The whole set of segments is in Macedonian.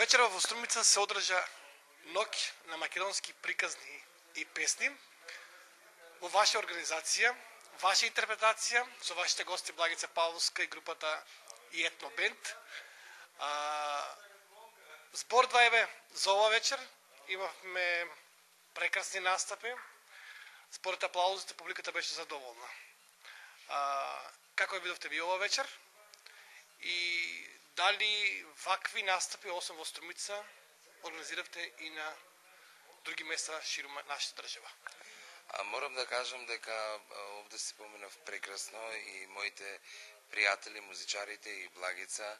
Вечера во Струмица се одржа ноќ на македонски приказни и песни во ваша организација, ваша интерпретација со вашите гости Благица Павловска и групата и Етно Бенд. Збор 2 еве за ова вечер. Имавме прекрасни настапи. Според аплаузите публиката беше задоволна. Како ја видовте ви ова вечер? И дали вакви настапи, освен во Струмица, организиравте и на други места ширум нашата држава? Морам да кажам дека овде се поминав прекрасно и моите пријатели, музичарите и Благица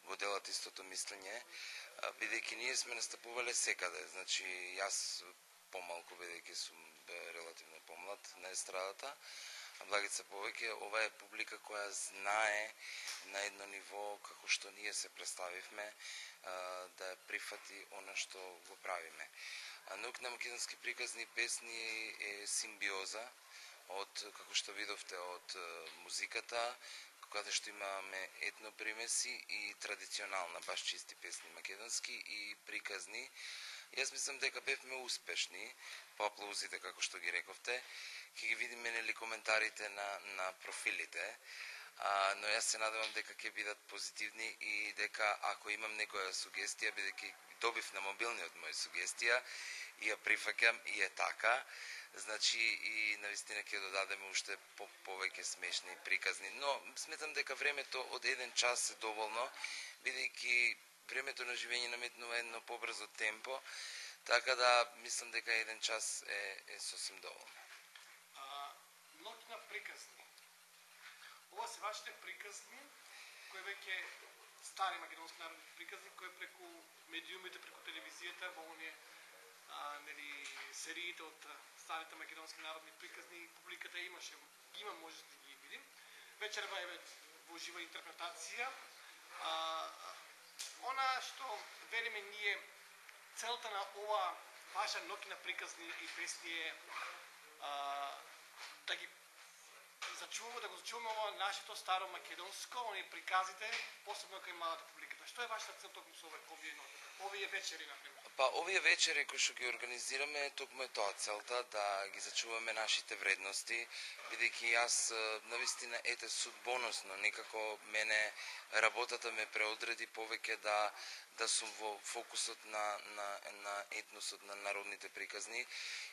го делат истото мислење, бидејќи ние сме настапувале секаде. Значи, јас помалку, бидејќи сум релативно помлад на естрадата, а Благица повеќе. Ова е публика која знае на едно ниво како што ние се представивме да прифати она што го правиме. Ноќ на македонски приказни песни е симбиоза од, како што видовте, од музиката, каде што имаме етно примеси и традиционална, баш чисти песни македонски и приказни. Јас мислам дека бевме успешни по аплаузите, како што ги рековте. Ќе ги видиме нели коментарите на профилите, но јас се надевам дека ќе бидат позитивни и дека ако имам некоја сугестија, бидејќи добив на мобилниот моја сугестија и ја прифаќам и е така, значи и навистина ќе додадеме уште повеќе смешни приказни, но сметам дека времето од 1 час е доволно, бидејќи времето на живење наметнува едно побрзо темпо, така да мислам дека 1 час е сосем доволно. Ноќ на приказни. Ова се вашите приказни, кои веќе стари македонски народни приказни, кои преку медиумите, преку телевизијата, во оние сериите од старите македонски народни приказни, публиката има може да ги видим. Вечерва е во жива интерпретација. Она што велиме ние, целта на ова ваша ноќ на приказни и песни е да го зачуваме ова нашето старо македонско, оние приказите, посебно кај малата публиката. Што е вашата цел токму со овие вечери, например? Овие вечери кои што ги организираме, токму е тоа целта, да ги зачуваме нашите вредности, бидејќи јас навистина судбоносно некако мене работата ме преодреди повеќе да сум во фокусот на етносот на народните приказни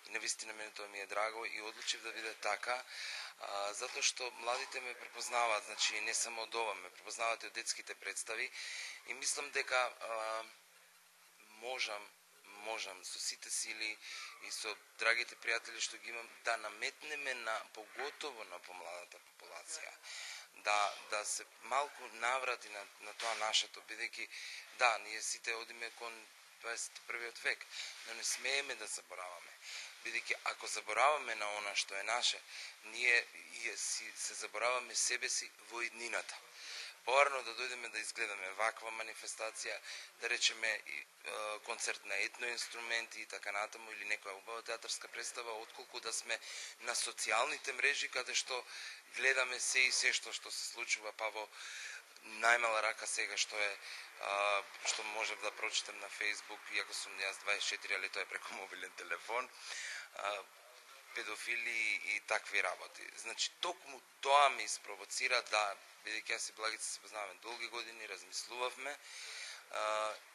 и навистина мене тоа ми е драго и одлучив да биде така, затоа што младите ме препознаваат, значи не само од ова, ме препознаваат и од детските представи и мислам дека можам со сите сили и со драгите пријатели што ги имам да наметнеме поготово на помладата популација, да се малку наврати на тоа нашето, бидејќи да, ние сите одиме кон 21 век, но не смееме да забораваме. Бидејќи ако забораваме на она што е наше, ние се забораваме себе си во иднината. Порано да дојдеме да изгледаме ваква манифестација, да речеме концерт на етноинструменти и така натаму, или некоја убава театарска представа, отколку да сме на социјалните мрежи, каде што гледаме се и се што се случува, па во најмала рака сега што можев да прочитам на Facebook, иако сум јас 24, али тоа е преку мобилен телефон, педофили и такви работи. Значи, токму тоа ме испровоцира бидејќи јас и Благица се познаваме долги години, размислувавме,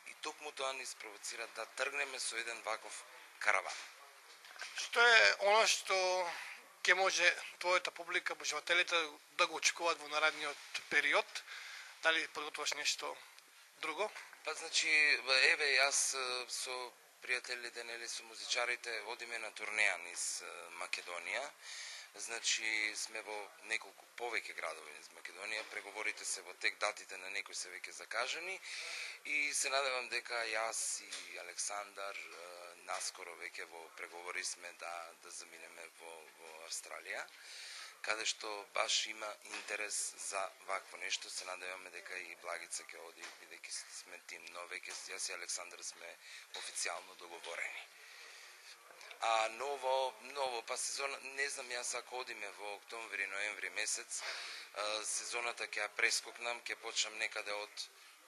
и токму тоа ни испровоцира да тргнеме со еден ваков караван. Што е она што ќе може твојата публика, поживателите да го очекуваат во наредниот период? Дали подготвуваш нешто друго? Па значи, еве јас со пријателите, нели, со музичарите одиме на турнеја низ Македонија. Значи, сме во неколку повеќе градови низ Македонија, преговорите се во тек, датите на некои се веќе закажани и се надевам дека јас и Александар наскоро веќе во преговори сме да заминеме во Австралија, каде што баш има интерес за вакво нешто. Се надеваме дека и Благица ќе оди, бидејќи сме тим, но веќе јас и Александар сме официјално договорени. А ново, па сезона, не знам јас ако одиме во октомври, ноември месец, сезоната ќе ја прескокнам, ќе почнам некаде од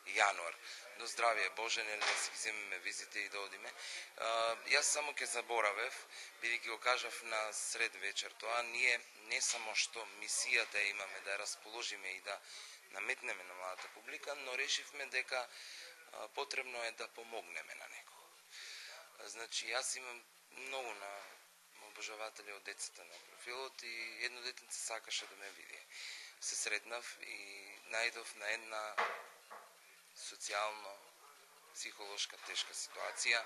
јануар. До здравие Боже, нели да си ги земеме визите и да одиме. Јас само ќе заборавев, бидејќи го кажав на сред вечер, тоа ние не само што мисијата имаме да ја расположиме и да наметнеме на младата публика, но решивме дека потребно е да помогнеме на некого. Значи, јас имам многу на обожаватели од децата на профилот и едно детенце сакаше да ме види. Се сретнав и најдов на една социјално, психолошка тешка ситуација.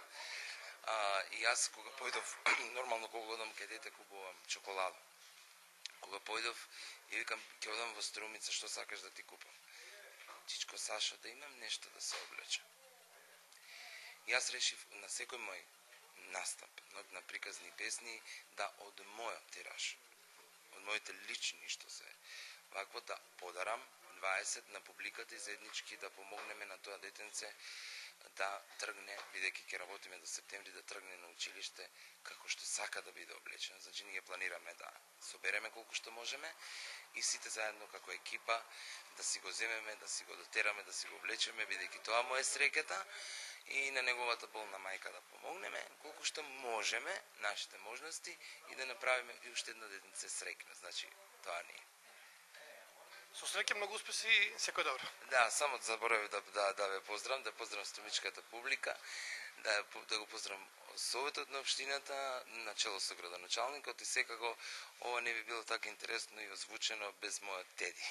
И јас кога појдов, нормално кога одам кај дете купувам чоколаду. Кога појдов и викам ќе одам во Струмица, што сакаш да ти купам? Чичко Сашо, да имам нешто да се облечам. Јас решив на секој мој настап на приказни песни да од мојот тираж, од моите лични што се вакво да подарам 20 на публиката и заеднички да помогнеме на тоа детенце да тргне, бидејќи ќе работиме до септември, да тргне на училиште како што сака да биде облечен. Значи ние планираме да собереме колку што можеме и сите заедно како екипа да си го земеме, да си го дотераме, да си го облечеме, бидејќи тоа му е среќата и на неговата болна мајка да помогнеме колку што можеме, нашите можности и да направиме и уште едно детенце среќно. Значи тоа не е. Со среќа, многу успеси и секој добро. Да, само заборавив да ве поздравам, да поздравам стомичката публика, да го поздравам Советот на општината, начело со градоначалникот и секако ова не би било така интересно и озвучено без мојот теди.